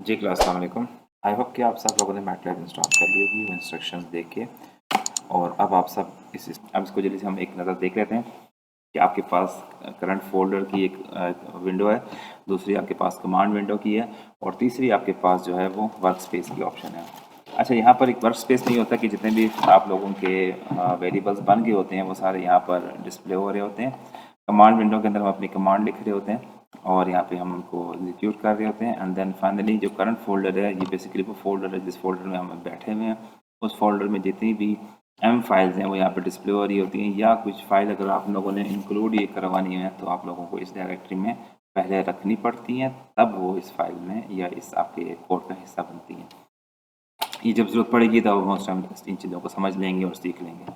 जी class, अस्सलाम वालेकुम। I hope कि आप सब लोगों ने मैटलैब इंस्टॉल कर ली होगी वो इंस्ट्रक्शंस देख के। और अब आप सब अब इसको जल्दी से हम एक नज़र देख लेते हैं कि आपके पास करंट फोल्डर की एक विंडो है, दूसरी आपके पास कमांड विंडो की है, और तीसरी आपके पास जो है वो वर्क स्पेस की ऑप्शन है। अच्छा, यहाँ पर एक वर्क स्पेस नहीं होता कि जितने भी आप लोगों के वेरिएबल्स बन गए होते हैं वो सारे यहाँ पर डिस्प्ले हो रहे होते हैं। कमांड विंडो के अंदर हम अपनी कमांड लिख रहे होते हैं और यहाँ पे हम उनको एग्जीक्यूट कर रहे होते हैं। एंड देन फाइनली जो करंट फोल्डर है ये बेसिकली वो फोल्डर है जिस फोल्डर में हम बैठे हुए हैं। उस फोल्डर में जितनी भी एम फाइल्स हैं वो यहाँ पे डिस्प्ले हो रही होती हैं, या कुछ फाइल अगर आप लोगों ने इंक्लूड ये करवानी है तो आप लोगों को इस डायरेक्टरी में पहले रखनी पड़ती हैं, तब वो इस फाइल में या इस आपके कोड का हिस्सा बनती हैं। ये जब ज़रूरत पड़ेगी तब मोस्ट हम इन चीज़ों को समझ लेंगे और सीख लेंगे।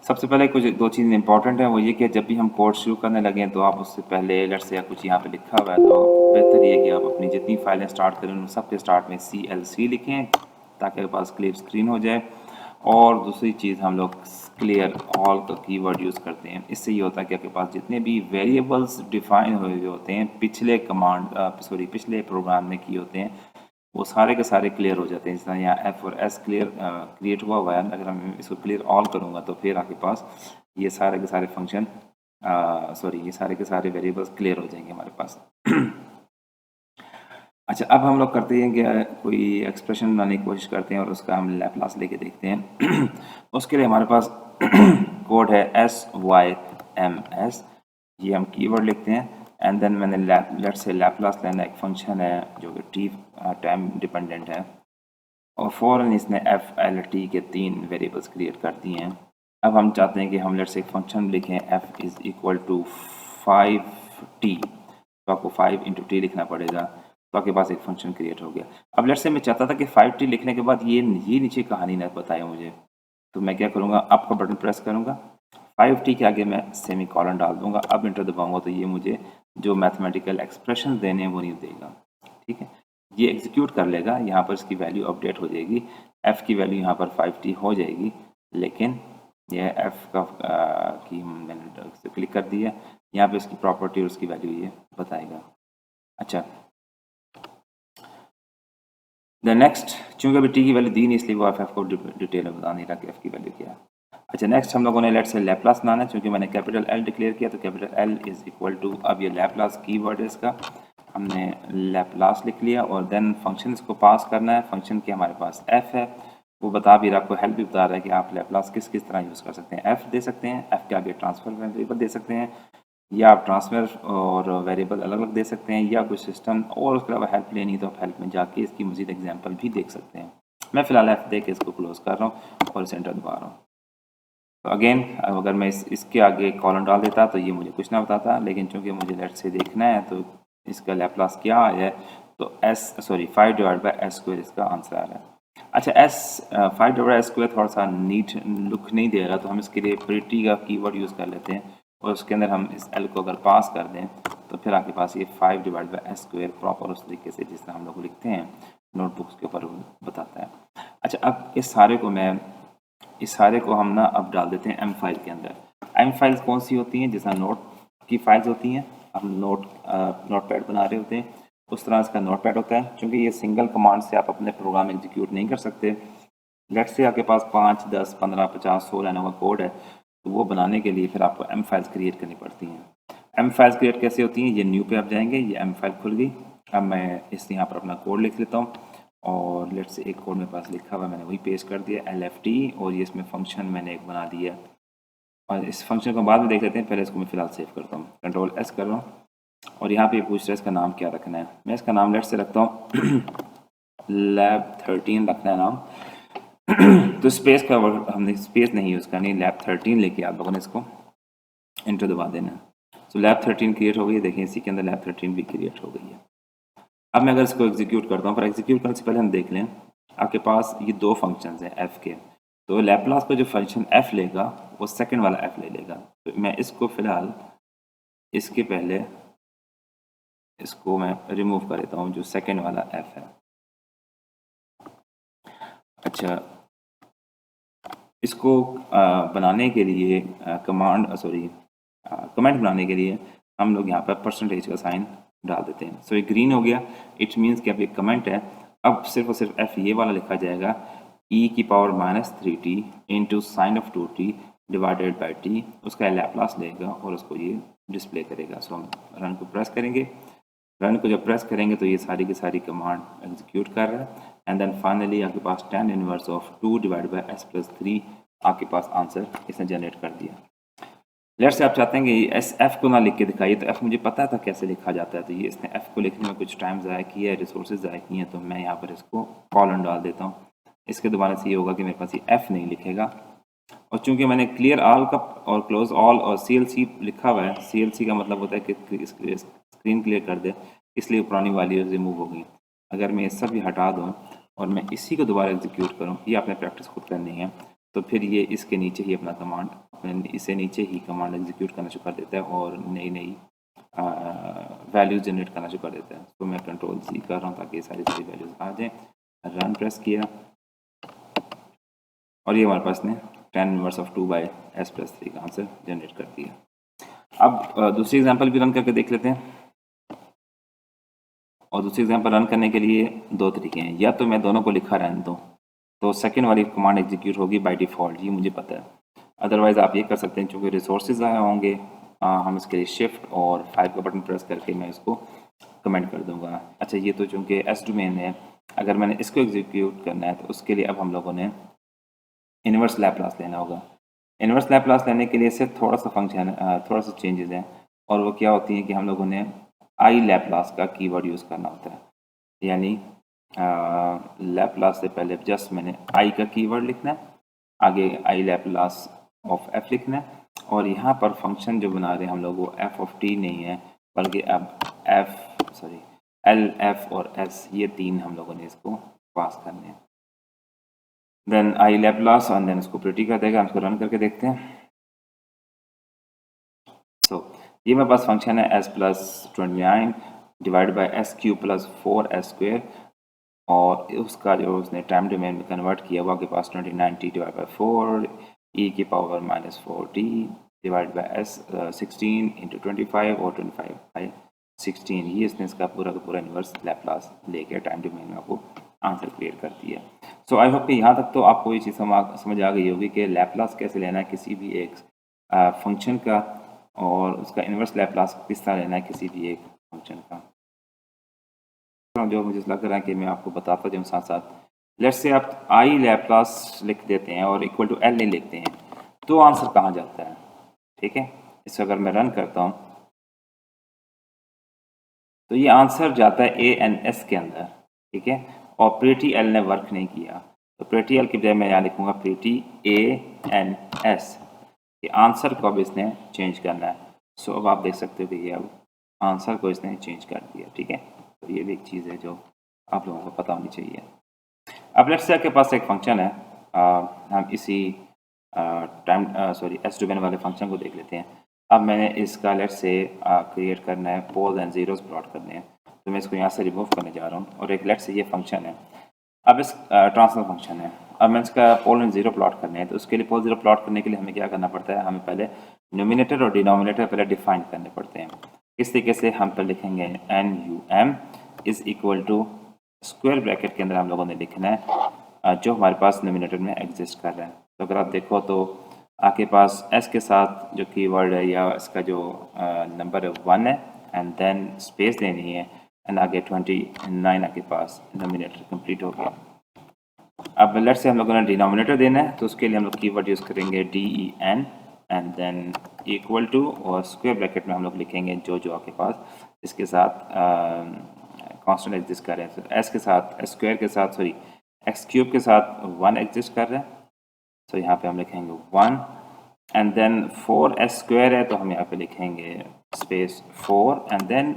सबसे पहले कुछ दो चीज़ें इंपॉर्टेंट है, वो ये कि जब भी हम कोड शुरू करने लगें तो आप उससे पहले लेट्स से कुछ यहाँ पे लिखा हुआ है तो बेहतर ये कि आप अपनी जितनी फाइलें स्टार्ट करें उन सब के स्टार्ट में CLC लिखें ताकि आपके पास क्लियर स्क्रीन हो जाए। और दूसरी चीज़ हम लोग क्लियर ऑल का कीवर्ड यूज़ करते हैं। इससे ये होता है कि आपके पास जितने भी वेरिएबल्स डिफाइन हुए होते हैं पिछले प्रोग्राम में किए होते हैं वो सारे के सारे क्लियर हो जाते हैं। जिस तरह यहाँ F और S क्रिएट हुआ है, अगर मैं इसको क्लियर ऑल करूँगा तो फिर आपके पास ये सारे के सारे फंक्शन ये सारे के सारे वेरिएबल्स क्लियर हो जाएंगे हमारे पास। अच्छा, अब हम लोग करते हैं कि कोई एक्सप्रेशन बनाने की कोशिश करते हैं और उसका हम लैप्लास लेके देखते हैं। उसके लिए हमारे पास कोड है SYMS, ये हम कीवर्ड लिखते हैं। एंड देन मैंने लेट्स से लैप्लास लेना एक फंक्शन है जो कि टाइम डिपेंडेंट है, और फ़ौरन इसने FLT के 3 वेरिएबल्स क्रिएट कर दिए हैं। अब हम चाहते हैं कि हम लेट्स से एक फंक्शन लिखें F is equal to 5T, तो आपको 5 इंटू टी लिखना पड़ेगा, तो आपके पास एक फंक्शन क्रिएट हो गया। अब लेट्स से मैं चाहता था कि 5T लिखने के बाद ये नीचे कहानी ना बताए मुझे, तो मैं क्या करूँगा, आपका बटन प्रेस करूँगा, 5T के आगे मैं सेमी कॉलन डाल दूंगा। अब इंटर दबाऊंगा तो ये मुझे जो मैथमेटिकल एक्सप्रेशन देने हैं वो नहीं देगा। ठीक है, ये एग्जीक्यूट कर लेगा, यहाँ पर इसकी वैल्यू अपडेट हो जाएगी, F की वैल्यू यहाँ पर 5T हो जाएगी, लेकिन यह F की मैंने क्लिक कर दिया, यहाँ पे इसकी प्रॉपर्टी और उसकी वैल्यू ये बताएगा। अच्छा, द नेक्स्ट, चूंकि अभी टी की वैल्यू दी नहीं इसलिए वो F को डिटेल में बता नहीं रहा कि F की वैल्यू क्या है। अच्छा, नेक्स्ट हम लोगों ने लेट्स से लैप्लास बनाना है, चूंकि मैंने कैपिटल L डिक्लेयर किया तो capital L is equal to, अब ये लैप्लास कीवर्ड है इसका, हमने लैप्लास लिख लिया और देन फंक्शन इसको पास करना है। फंक्शन के हमारे पास F है, वो बता भी रहा, आपको हेल्प भी बता रहा है कि आप लैप्लास किस किस तरह यूज़ कर सकते हैं। F दे सकते हैं, F के आगे ट्रांसफर वेरिएबल दे सकते हैं, या आप ट्रांसफर और वेरिएबल अलग अलग दे सकते हैं, या कुछ सिस्टम, और उसके अलावा हेल्प लेनी तो आप हेल्प में जाके इसकी मजीद एग्जाम्पल भी देख सकते हैं। मैं फ़िलहाल F दे के इसको क्लोज कर रहा हूँ और सेंटर दबा रहा हूँ। तो अगेन अगर मैं इसके आगे कॉलन डाल देता तो ये मुझे कुछ ना बताता, लेकिन चूंकि मुझे लेट से देखना है तो इसका लैप्लास क्या है, तो 5 डिवाइड बाई एस स्क्वायर इसका आंसर आ रहा है। अच्छा, 5 डिवाइड बाई एस स्क्वायर थोड़ा सा नीट लुक नहीं दे रहा, तो हम इसके लिए प्रिटी का कीवर्ड यूज़ कर लेते हैं और उसके अंदर हम इस एल को अगर पास कर दें तो फिर आपके पास ये 5 divide by S square proper उस तरीके से जिस तरह हम लोग लिखते हैं नोटबुक्स के ऊपर बताता है। अच्छा, अब इस सारे को हम ना अब डाल देते हैं एम फाइल के अंदर। एम फाइल्स कौन सी होती हैं, जैसा नोट की फाइल्स होती हैं, हम नोट पैड बना रहे होते हैं उस तरह इसका नोट पैड होता है। क्योंकि ये सिंगल कमांड से आप अपने प्रोग्राम एग्जीक्यूट नहीं कर सकते। लेट्स से आपके पास 5, 10, 15, 50, 100 लाइनों का कोड है, तो वो बनाने के लिए फिर आपको एम फाइल्स क्रिएट करनी पड़ती हैं। एम फाइल्स क्रिएट कैसे होती हैं, ये न्यू पे आप जाएंगे, ये एम फाइल खुल गई। अब मैं यहाँ पर अपना कोड लिख लेता हूँ और लेट से एक कोड मेरे पास लिखा हुआ मैंने वही पेस्ट कर दिया LFT, और ये इसमें फंक्शन मैंने एक बना दिया, और इस फंक्शन को बाद में देख लेते हैं, पहले इसको मैं फिलहाल सेव करता हूँ, कंट्रोल S कर रहा हूँ। और यहाँ पे पूछ रहा है इसका नाम क्या रखना है, मैं इसका नाम लेट से रखता हूँ लैब 13 रखना है नाम। तो स्पेस का हमने स्पेस नहीं यूज़ करनी, लैब 13 लेके आप लोगों ने इसको इंटर दबा देना। तो लैब 13 क्रिएट हो गई, देखिए इसी के अंदर लैब 13 भी क्रिएट हो गई है। अब मैं अगर इसको एग्जीक्यूट करता हूँ, पर एग्जीक्यूट करने से पहले हम देख लें, आपके पास ये दो फंक्शंस हैं F के, तो लैप्लास का जो फंक्शन F लेगा वो सेकंड वाला F ले लेगा। तो मैं इसको फ़िलहाल इसके पहले इसको मैं रिमूव कर देता हूँ, जो सेकंड वाला F है। अच्छा, इसको बनाने के लिए कमेंट बनाने के लिए हम लोग यहाँ पर परसेंटेज का साइन डाल देते हैं। सो ये ग्रीन हो गया, इट मीन्स कि अब ये कमेंट है। अब सिर्फ और सिर्फ एफ ये वाला लिखा जाएगा e की power -3t into sine of 2t divided by t, उसका लैप्लास लेगा और उसको ये डिस्प्ले करेगा। सो हम रन को प्रेस करेंगे, रन को जब प्रेस करेंगे तो ये सारी की सारी कमांड एग्जीक्यूट कर रहा है एंड देन फाइनली आपके पास tan inverse of 2 divide by s plus 3 आपके पास आंसर इसने जनरेट कर दिया। लेट्स से आप चाहते हैं कि एस एफ को ना लिख के दिखाइए, तो एफ मुझे पता था कैसे लिखा जाता है, तो ये इसने एफ को लिखने में कुछ टाइम ज़ाया किया है, रिसोर्सेज ज़ाया किए हैं, तो मैं यहाँ पर इसको कॉलन डाल देता हूँ। इसके दोबारा से ये होगा कि मेरे पास ये एफ नहीं लिखेगा, और चूंकि मैंने क्लियर ऑल का और क्लोज ऑल और CLC लिखा हुआ है, CLC का मतलब होता है कि स्क्रीन क्लियर कर दे, इसलिए पुरानी वैल्यूज रिमूव हो गई। अगर मैं ये सब भी हटा दूँ और मैं इसी को दोबारा एग्जीक्यूट करूँ, ये आपने प्रैक्टिस खुद करनी है, तो फिर ये इसके नीचे ही अपना कमांड अपने इसे नीचे ही कमांड एग्जीक्यूट करना शुरू कर देता है और नई नई वैल्यूज जनरेट करना शुरू कर देता है। तो मैं Ctrl+C कर रहा हूँ ताकि सारी वैल्यूज आ जाएँ। रन प्रेस किया और ये हमारे पास ने tan inverse of 2 by s plus 3 का आंसर जनरेट कर दिया। अब दूसरी एग्जांपल भी रन करके देख लेते हैं, और दूसरी एग्जांपल रन करने के लिए दो तरीके हैं, या तो मैं दोनों को लिखा रहने दूँ तो सेकंड वाली कमांड एग्जीक्यूट होगी बाय डिफ़ॉल्ट, ये मुझे पता है। अदरवाइज़ आप ये कर सकते हैं, चूँकि रिसोर्सेज आए होंगे, हम इसके लिए शिफ्ट और 5 का बटन प्रेस करके मैं इसको कमेंट कर दूंगा। अच्छा, ये तो चूँकि एस डोमेन है, अगर मैंने इसको एग्जीक्यूट करना है तो उसके लिए अब हम लोगों ने इन्वर्स लैप्लास लेना होगा। इन्वर्स लैप्लास लेने के लिए सिर्फ थोड़ा सा फंक्शन थोड़ा सा चेंजेस हैं, और वो क्या होती हैं कि हम लोगों ने आई लैप्लास का कीवर्ड यूज़ करना होता है, यानी लैप्लास से पहले जस्ट मैंने आई का कीवर्ड लिखना है, आगे आई लैप्लास ऑफ एफ लिखना है, और यहाँ पर फंक्शन जो बना रहे हैं हम लोग वो एफ ऑफ टी नहीं है, बल्कि अब एल एफ और एस ये तीन हम लोगों ने इसको पास करने हैं। देन आई लैप्लास और देन इसको प्रिटी कर देगा। हम इसको रन करके देखते हैं। सो ये मेरे पास फंक्शन है S plus 29 divide by S Q plus 4s², और उसका जो उसने टाइम डोमेन में कन्वर्ट किया हुआ आपके पास 29t डिवाइड बाई 4 e की power -4t divide by s 16 into 25 और 25 बाई 16, ये इसने इसका पूरा का पूरा इन्वर्स लैप्लास लेके टाइम डोमेन में आपको आंसर क्लियर कर दिया। सो आई होप कि यहाँ तक तो आपको ये चीज़ समझ आ गई होगी कि लैप्लास कैसे लेना है किसी भी एक फंक्शन का, और उसका इन्वर्स लैप्लास किस तरह लेना है किसी भी एक फंक्शन का। जो मुझे लग रहा है कि मैं आपको बताता जाऊँ साथ साथ। लेट्स से आप आई लैप्लास लिख देते हैं और इक्वल टू एल नहीं लिखते हैं, तो आंसर कहाँ जाता है? ठीक है, इसको अगर मैं रन करता हूँ तो ये आंसर जाता है ANS के अंदर। ठीक है, और प्रिटी एल ने वर्क नहीं किया, तो प्रिटी एल की बजाय मैं यहाँ लिखूँगा प्रिटी ANS। ये आंसर को अब इसने चेंज करना है। सो अब आप देख सकते हो कि ये अब आंसर को इसने चेंज कर दिया। ठीक है, तो ये भी एक चीज़ है जो आप लोगों को पता होनी चाहिए। अब लेट्स से आपके पास एक फंक्शन है, हम इसी एस डोमेन वाले फंक्शन को देख लेते हैं। अब मैंने इसका लेट्स से क्रिएट करना है, पोल्स एंड जीरोस प्लॉट करने हैं, तो मैं इसको यहाँ से रिमूव करने जा रहा हूँ, और एक लेट्स से ये फंक्शन है। अब इस ट्रांसफर फंक्शन है, अब मैं इसका पोल एंड ज़ीरो प्लॉट करने हैं, तो उसके लिए पोल ज़ीरो प्लॉट करने के लिए हमें क्या करना पड़ता है, हमें पहले नोमिनेटर और डिनोमिनेटर पहले डिफाइन करने पड़ते हैं। इस तरीके से हम पर लिखेंगे NUM is equal to square bracket के अंदर हम लोगों ने लिखना है जो हमारे पास नोमिनेटर में एग्जिस्ट कर रहा है। तो अगर आप देखो तो आपके पास S के साथ जो कीवर्ड है या इसका जो नंबर है 1 है, एंड देन स्पेस देनी है, एंड आगे 29 आपके पास नोमिनेटर कंप्लीट हो गया। अब लेट्स से हम लोगों ने डिनोमिनेटर देना है, तो उसके लिए हम लोग कीवर्ड यूज़ करेंगे DEN and then equal to, और स्क्वायर ब्रैकेट में हम लोग लिखेंगे जो आपके पास इसके साथ कांस्टेंट एग्जिस्ट कर रहे हैं। तो एस के साथ स्क्वायर के साथ एक्स क्यूब के साथ 1 एग्जिस्ट कर रहे हैं, तो यहाँ पे हम लिखेंगे 1, एंड देन 4s² है तो हम यहाँ पे लिखेंगे स्पेस 4, एंड देन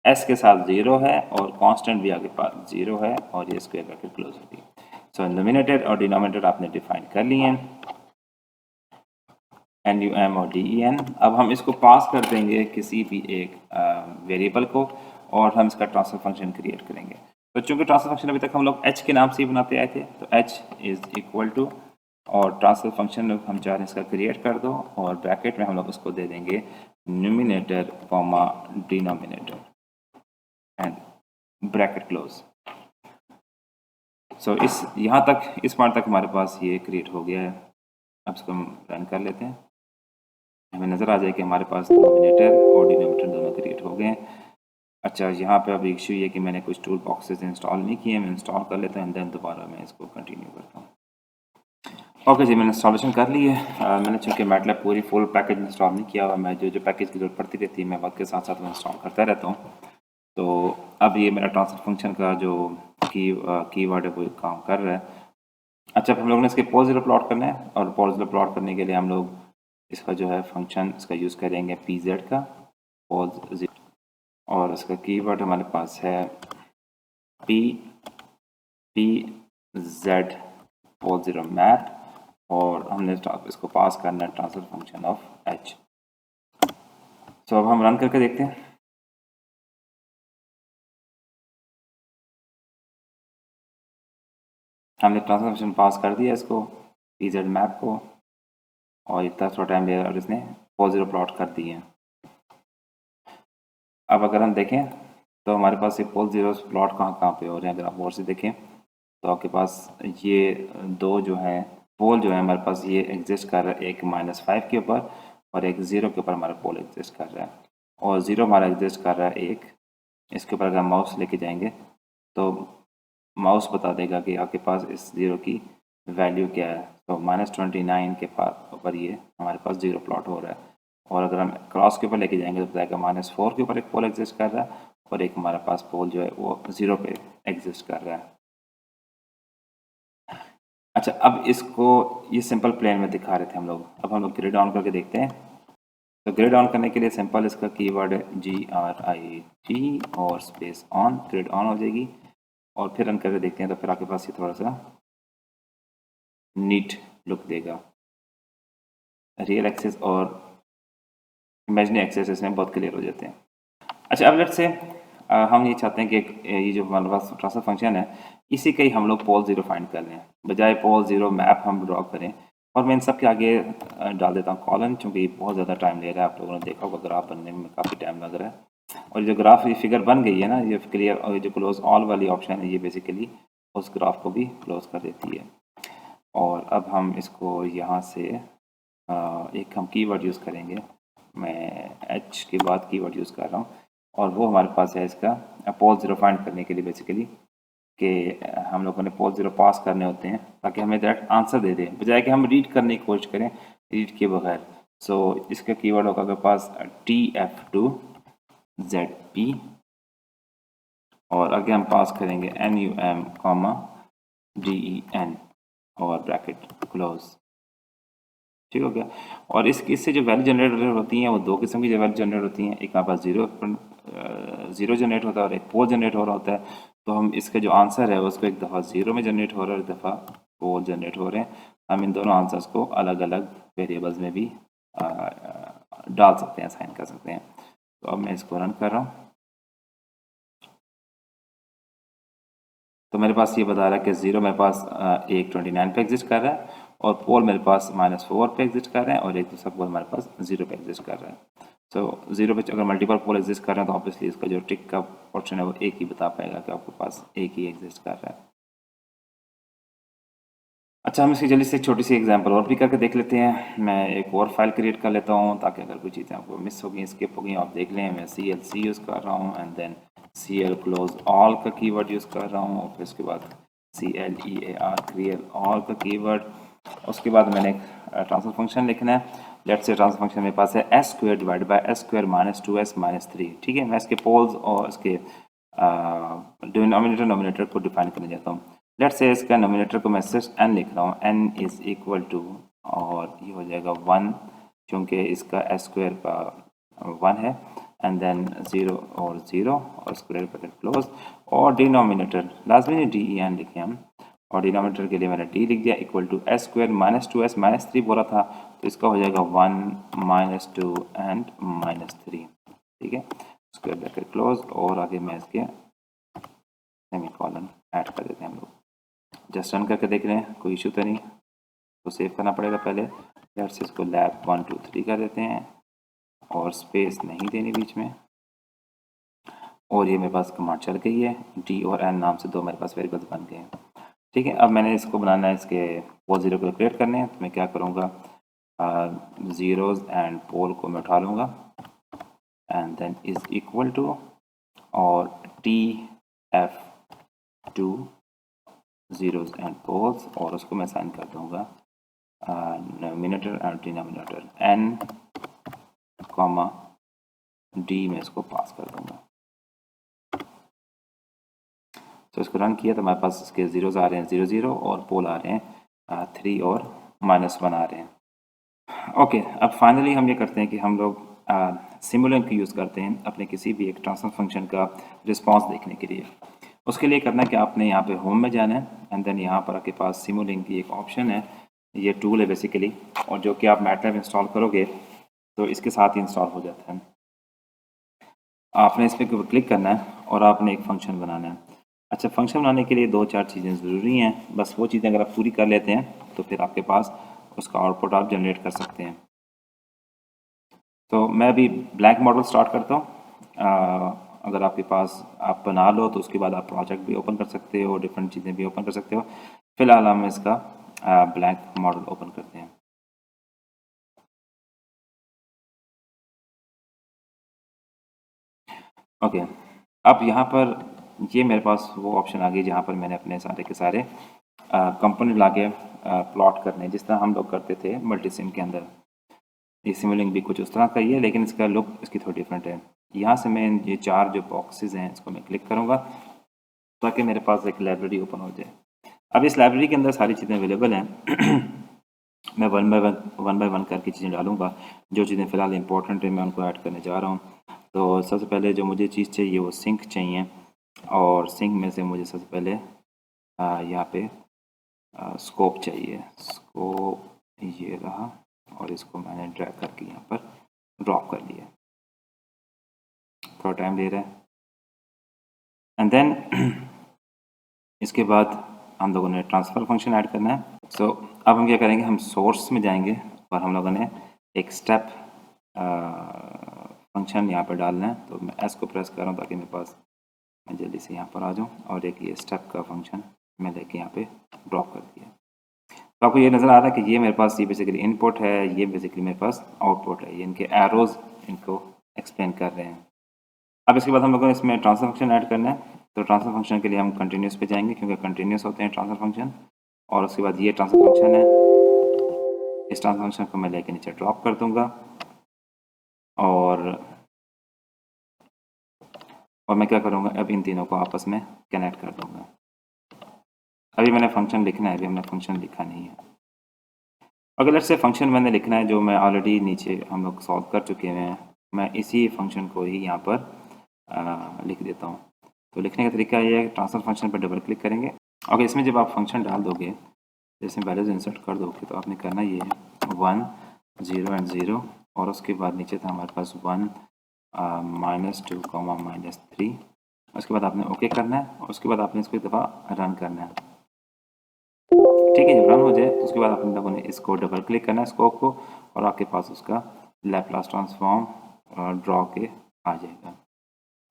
s के साथ 0 है और कांस्टेंट भी आगे पास 0 है, और ये स्क्वायर ब्रैकेट क्लोज होगी। सो नोमिनेटर और डिनोमिनेटर आपने डिफाइन कर लिए हैं, NUM और DEN। अब हम इसको पास कर देंगे किसी भी एक वेरिएबल को, और हम इसका ट्रांसफर फंक्शन क्रिएट करेंगे। तो चूंकि ट्रांसफर फंक्शन अभी तक हम लोग h के नाम से ही बनाते आए थे, तो h इज़ इक्वल टू, और ट्रांसफर फंक्शन हम चाह रहे हैं इसका क्रिएट कर दो, और ब्रैकेट में हम लोग उसको दे देंगे nominator comma denominator. And bracket close. So इस यहाँ तक इस पार्ट तक हमारे पास ये क्रिएट हो गया है। अब इसको हम रन कर लेते हैं, हमें नज़र आ जाए कि हमारे पास नोमिनेटर और डिनोमिनेटर दोनों क्रिएट हो गए हैं। अच्छा, यहाँ पे अब इशू ये कि मैंने कुछ टूल बॉक्सेस इंस्टॉल नहीं किए, मैं इंस्टॉल कर लेता हूँ एंड देन दोबारा मैं इसको कंटिन्यू करता हूँ। ओके जी, मैंने इंस्टॉलेशन कर ली है। मैंने चूँकि मैटलैब पूरी फुल पैकेज इंस्टॉल नहीं किया हुआ, मैं जो पैकेज की जरूरत पड़ती रहती है मैं वक्त के साथ साथ इंस्टॉल करता रहता हूँ। तो अब ये मेरा ट्रांसफर फंक्शन का जो कीवर्ड है वो काम कर रहा है। अच्छा, अब हम लोगों ने इसके पोल ज़ीरो प्लॉट करना है और पोल ज़ीरो प्लॉट करने के लिए हम लोग इसका जो है फंक्शन इसका यूज़ करेंगे pz का पोल ज़ीरो, और इसका कीवर्ड हमारे पास है pz पोल ज़ीरो मैप, और हमने इसको पास करना है ट्रांसफर फंक्शन ऑफ h। तो अब हम रन करके देखते हैं। हमने ट्रांसफर फंक्शन पास कर दिया इसको pz मैप को, और इतना थोड़ा टाइम लिया और इसने पोल ज़ीरो प्लॉट कर दिए हैं। अब अगर हम देखें तो हमारे पास ये पोल ज़ीरो प्लॉट कहाँ कहाँ पे हो रहे हैं। अगर आप और से देखें तो आपके पास ये दो जो है पोल जो है हमारे पास ये एग्जिस्ट कर रहा है, एक -5 के ऊपर और एक 0 के ऊपर हमारा पोल एग्जिस्ट कर रहा है, और 0 हमारा एग्जिस्ट कर रहा है एक, इसके ऊपर अगर हम माउस लेके जाएंगे तो माउस बता देगा कि आपके पास इस 0 की वैल्यू क्या है। तो -29 के पास ऊपर ये हमारे पास 0 प्लॉट हो रहा है, और अगर हम क्रॉस के ऊपर लेके जाएंगे तो बताएगा -4 के ऊपर एक पोल एग्जिस्ट कर रहा है और एक हमारे पास पोल जो है वो 0 पे एग्जिस्ट कर रहा है। अच्छा, अब इसको ये सिंपल प्लेन में दिखा रहे थे हम लोग, अब हम लोग ग्रिड ऑन करके देखते हैं। तो ग्रिड ऑन करने के लिए सिंपल इसका कीवर्ड है GRID और स्पेस ऑन, ग्रिड ऑन हो जाएगी, और फिर रन करके देखते हैं तो फिर आपके पास ये थोड़ा सा नीट लुक देगा। रियल एक्सेस और इमेजिनरी एक्सेस इसमें बहुत क्लियर हो जाते हैं। अच्छा, अब लेट्स से हम ये चाहते हैं कि ये जो हमारे पास ट्रांसफर फंक्शन है इसी का ही हम लोग पोल ज़ीरो फाइंड कर लें, बजाय पोल ज़ीरो मैप हम ड्रॉ करें। और मैं इन सब के आगे डाल देता हूँ कॉलन, क्योंकि ये बहुत ज़्यादा टाइम ले रहा है। आप लोगों ने देखा होगा ग्राफ बनने में काफ़ी टाइम लग रहा है, और जो ग्राफ ये फिगर बन गई है ना, ये क्लियर, और जो क्लोज ऑल वाली ऑप्शन है ये बेसिकली उस ग्राफ को भी क्लोज कर देती है। और अब हम इसको यहाँ से एक हम कीवर्ड यूज़ करेंगे, मैं h के बाद कीवर्ड यूज़ कर रहा हूँ, और वो हमारे पास है इसका पोल ज़ीरो फाइंड करने के लिए बेसिकली, कि हम लोगों ने पोल ज़ीरो पास करने होते हैं ताकि हमें डायरेक्ट आंसर दे दें, बजाय कि हम रीड करने की कोशिश करें रीड के बगैर। सो इसका कीवर्ड होगा आपके पास TF2ZP, और आगे हम पास करेंगे NUM, DEN और ब्रैकेट क्लोज। ठीक हो गया। और इससे जो वैल्यू जनरेटर होती हैं वो दो किस्म की जो वैल्यू जनरेट होती हैं, एक हमारे पास ज़ीरो जनरेट होता है और एक पोल जनरेट हो रहा होता है। तो हम इसका जो आंसर है उसको एक दफ़ा ज़ीरो में जनरेट हो रहा है और एक दफ़ा पोल जनरेट हो रहे हैं। हम इन दोनों आंसर्स को अलग अलग वेरिएबल्स में भी डाल सकते हैं, असाइन कर सकते हैं। तो अब मैं इसको रन कर रहा हूँ तो मेरे पास ये बता रहा है कि ज़ीरो मेरे पास एक 29 पे एग्जिस्ट कर रहा है, और पोल मेरे पास -4 पे एग्जिस्ट कर रहे हैं, और एक दूसरा पोल हमारे पास 0 पे एग्जिस्ट कर रहा है। तो 0 पे अगर मल्टीपल पोल एग्जिस्ट कर रहे हैं तो ऑब्वियसली इसका जो टिक का पोर्शन है वो एक ही बता पाएगा कि आपके पास एक ही एग्जिस्ट कर रहा है। अच्छा, हम इसकी जल्दी से एक छोटी सी एग्जांपल और भी करके देख लेते हैं। मैं एक और फाइल क्रिएट कर लेता हूँ ताकि अगर कोई चीज़ें आपको मिस हो गई, स्किप हो गई, आप देख लें। मैं CLC यूज़ कर रहा हूँ and then CL close all का कीवर्ड यूज़ कर रहा हूँ, और फिर उसके बाद CLEAR क्लियर ऑल का कीवर्ड। उसके बाद मैंने एक ट्रांसफर फंक्शन लिखना है। लेट्स से ट्रांसफर फंक्शन मेरे पास है s² divide by s² -2s -3। ठीक है, मैं इसके पोल्स और इसके डिनोमिनेटर नोमिनेटर को डिफाइन करने जाता हूँ। लेट्स से इसका नोमिनेटर को मैं सिर्फ n लिख रहा हूँ, n इज़ इक्वल टू, और ये हो जाएगा 1 क्योंकि इसका s² का 1 है, एंड देन 0 और 0 और स्क्वायर ब्रैकेट क्लोज, और डिनोमिनेटर लाजमी नहीं DEN लिखे हम, और डिनोमिनेटर के लिए मैंने d लिख दिया इक्वल टू s² -2s -3 बोला था, तो इसका हो जाएगा 1 -2 एंड -3। ठीक है, स्क्वायर ब्रैकेट क्लोज, और आगे मैं इसके सेमीकोलन ऐड कर देते हैं हम लोग। जस्ट रन करके देख रहे हैं, कोई इशू तो नहीं। तो सेव करना पड़ेगा पहले। लेट्स इसको लैब 1 2 3 कर देते हैं, और स्पेस नहीं देनी बीच में, और ये मेरे पास कमांड चल गई है। डी और एन नाम से दो मेरे पास वेरिएबल्स बन गए हैं। ठीक है, अब मैंने इसको बनाना है, इसके पोल ज़ीरो कैलकुलेट करने हैं। तो मैं क्या करूँगा, ज़ीरोज़ एंड पोल को मैं उठा लूँगा and then is equal to और T F two zeros and poles, और उसको मैं साइन कर दूँगा nominator and denominator N comma D में इसको पास कर दूँगा। तो इसको रन किया तो हमारे पास इसके ज़ीरोज़ आ रहे हैं 0 0 और पोल आ रहे हैं 3 और -1 आ रहे हैं। ओके, अब फाइनली हम ये करते हैं कि हम लोग सिमुलिंक यूज़ करते हैं अपने किसी भी एक ट्रांसफर फंक्शन का रिस्पांस देखने के लिए। उसके लिए करना कि आपने यहाँ पे होम में जाना है एंड देन यहाँ पर आपके पास सिमुलिंक की एक ऑप्शन है, ये टूल है बेसिकली, और जो कि आप मैटलैब इंस्टॉल करोगे तो इसके साथ ही इंस्टॉल हो जाता है। आपने इस पर क्लिक करना है और आपने एक फ़ंक्शन बनाना है। अच्छा, फंक्शन बनाने के लिए 2-4 चीज़ें ज़रूरी हैं, बस वो चीज़ें अगर आप पूरी कर लेते हैं तो फिर आपके पास उसका आउटपुट आप जनरेट कर सकते हैं। तो मैं अभी ब्लैंक मॉडल स्टार्ट करता हूँ। अगर आपके पास आप बना लो तो उसके बाद आप प्रोजेक्ट भी ओपन कर सकते हो, डिफरेंट चीज़ें भी ओपन कर सकते हो। फिलहाल हम इसका ब्लैंक मॉडल ओपन करते हैं। ओके, अब यहाँ पर ये मेरे पास वो ऑप्शन आ गई जहाँ पर मैंने अपने सारे के सारे कंपोनेंट लाके प्लॉट करने, जिस तरह हम लोग करते थे मल्टीसिम के अंदर। ये सिमुलिंक भी कुछ उस तरह का ही है, लेकिन इसका लुक इसकी थोड़ी डिफरेंट है। यहाँ से मैं ये 4 जो बॉक्सेस हैं इसको मैं क्लिक करूँगा ताकि मेरे पास एक लाइब्रेरी ओपन हो जाए। अब इस लाइब्रेरी के अंदर सारी चीज़ें अवेलेबल हैं। मैं वन बाय वन करके चीज़ें डालूँगा। जो चीज़ें फ़िलहाल इंपॉर्टेंट है मैं उनको ऐड करने जा रहा हूँ। तो सबसे पहले जो मुझे चीज़ चाहिए वो सिंक चाहिए, और सिंक में से मुझे सबसे पहले यहाँ पे स्कोप चाहिए। स्कोप ये रहा, और इसको मैंने ड्रैग करके यहाँ पर ड्रॉप कर लिया। थोड़ा टाइम ले रहा है एंड देन इसके बाद हम लोगों ने ट्रांसफ़र फंक्शन ऐड करना है। सो अब हम क्या करेंगे, हम सोर्स में जाएंगे और हम लोगों ने एक स्टेप फंक्शन यहाँ पर डालना है। तो मैं एस को प्रेस कर रहा हूँ ताकि मेरे पास मैं जल्दी से यहाँ पर आ जाऊँ, और एक ये स्टेप का फंक्शन मैं लेके यहाँ पे ड्रॉप कर दिया। तो आपको ये नज़र आ रहा है कि ये मेरे पास ये बेसिकली इनपुट है, ये बेसिकली मेरे पास आउटपुट है। ये इनके एरोज़ इनको एक्सप्लेन कर रहे हैं। अब इसके बाद हम लोगों ने इसमें ट्रांसफर फंक्शन ऐड करना है। तो ट्रांसफर फंक्शन के लिए हम कंटिन्यूस पे जाएंगे क्योंकि कंटिन्यूस होते हैं ट्रांसफर फंक्शन। और उसके बाद ये ट्रांसफर फंक्शन है, इस ट्रांसफर फंक्शन को मैं लेके नीचे ड्रॉप कर दूंगा, और मैं क्या करूँगा, अब इन तीनों को आपस में कनेक्ट कर दूँगा। अभी मैंने फंक्शन लिखना है, अभी हमने फंक्शन लिखा नहीं है। अगर लेट्स से फंक्शन मैंने लिखना है जो मैं ऑलरेडी नीचे हम लोग सॉल्व कर चुके हैं, मैं इसी फंक्शन को ही यहाँ पर लिख देता हूँ। तो लिखने का तरीका ये है, ट्रांसफर फंक्शन पर डबल क्लिक करेंगे। अगर इसमें जब आप फंक्शन डाल दोगे, जैसे वैल्यूज इंसर्ट कर दोगे, तो आपने करना ये है 1 0 एंड 0, और उसके बाद नीचे था हमारे पास 1 -2 -3। उसके बाद आपने ओके करना है, और उसके बाद आपने इसको एक दफ़ा रन करना है। ठीक है, जब रन हो जाए तो उसके बाद अपने लोगों ने इसको डबल क्लिक करना है स्कोप को, और आपके पास उसका लैपलास ट्रांसफॉर्म ड्रॉ के आ जाएगा।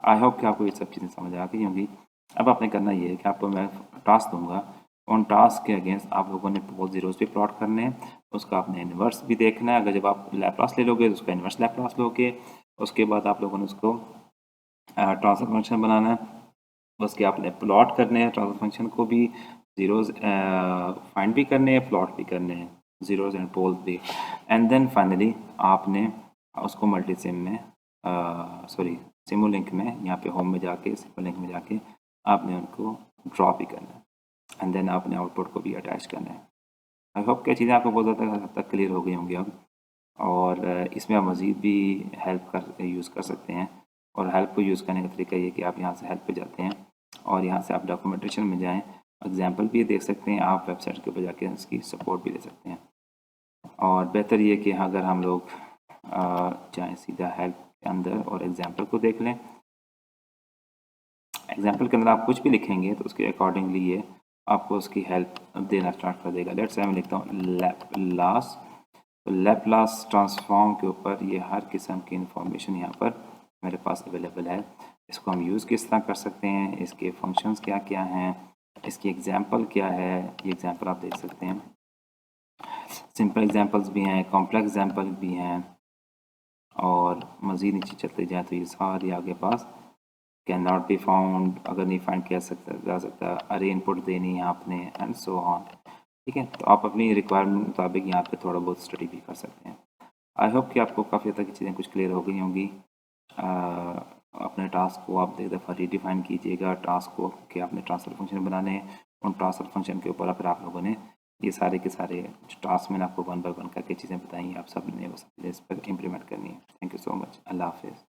आई होप कि आपको ये सब चीज़ें समझ आ गई होंगी। अब आपने करना ये है कि आपको मैं टास्क दूंगा, उन टास्क के अगेंस्ट आप लोगों ने पोल ज़ीरोज़ भी प्लॉट करने हैं। उसका आपने इन्वर्स भी देखना है। अगर जब आप लैपलास ले लोगे तो उसका इन्वर्स लैपलास लोगे। उसके बाद आप लोगों ने उसको ट्रांसफर फंक्शन बनाना है, उसके आपने प्लॉट करने हैं ट्रांसफर फंक्शन को भी, ज़ीरोज़ फाइंड भी करने हैं, प्लॉट भी करने हैं, ज़ीरोज़ एंड पोल्स भी। एंड देन फाइनली आपने उसको मल्टीसिम में सॉरी सिमुलिंक में, यहाँ पे होम में जाके सिमुलिंक में जाके आपने उनको ड्रॉ भी करना है, एंड देन आपने आउटपुट को भी अटैच करना है। आई होप क्या चीज़ें आपको बहुत ज़्यादा हद तक क्लियर हो गई होंगी अब, और इसमें आप मज़ीद भी हेल्प कर यूज़ कर सकते हैं। और हेल्प को यूज़ करने का तरीका ये कि आप यहाँ से हेल्प पे जाते हैं और यहाँ से आप डॉक्यूमेंटेशन में जाएँ, एग्जाम्पल भी देख सकते हैं, आप वेबसाइट के ऊपर जाके उसकी सपोर्ट भी ले सकते हैं। और बेहतर ये कि अगर हम लोग जाएँ सीधा हेल्प के अंदर और एग्जाम्पल को देख लें। एग्जाम्पल के अंदर आप कुछ भी लिखेंगे तो उसके अकॉर्डिंगली ये आपको उसकी हेल्प देना स्टार्ट कर देगा। लेट्स से मैं लिखता हूँ लैपलास, तो लैपलास ट्रांसफॉर्म के ऊपर ये हर किस्म की इंफॉर्मेशन यहाँ पर मेरे पास अवेलेबल है। इसको हम यूज़ किस तरह कर सकते हैं, इसके फंक्शंस क्या क्या हैं, इसकी एग्जांपल क्या है। ये एग्जांपल आप देख सकते हैं, सिंपल एग्जांपल्स भी हैं, कॉम्प्लेक्स एग्जांपल भी हैं, और मज़ीद नीचे चलते जाए तो ये सारी आगे पास कैन नॉट बी फाउंड, अगर नहीं फाइंड किया जा सकता, अरे इनपुट देनी है आपने, एंड सो ऑन। ठीक है, तो आप अपनी रिक्वायरमेंट मुताबिक यहाँ पे थोड़ा बहुत स्टडी भी कर सकते हैं। आई होप कि आपको काफ़ी हद तक चीज़ें कुछ क्लियर हो गई होंगी। अपने टास्क को आप एक दफ़ा रीडिफाइन कीजिएगा, टास्क को कि आपने ट्रांसफ़र फंक्शन बनाने हैं, उन ट्रांसफ़र फंक्शन के ऊपर फिर आप लोगों ने ये सारे के सारे जो टास्क मैंने आपको 1 बाय 1 करके चीज़ें बताई हैं, आप सब ने इस पर इम्प्लीमेंट करनी है। Thank you so much. अल्लाह हाफिज़।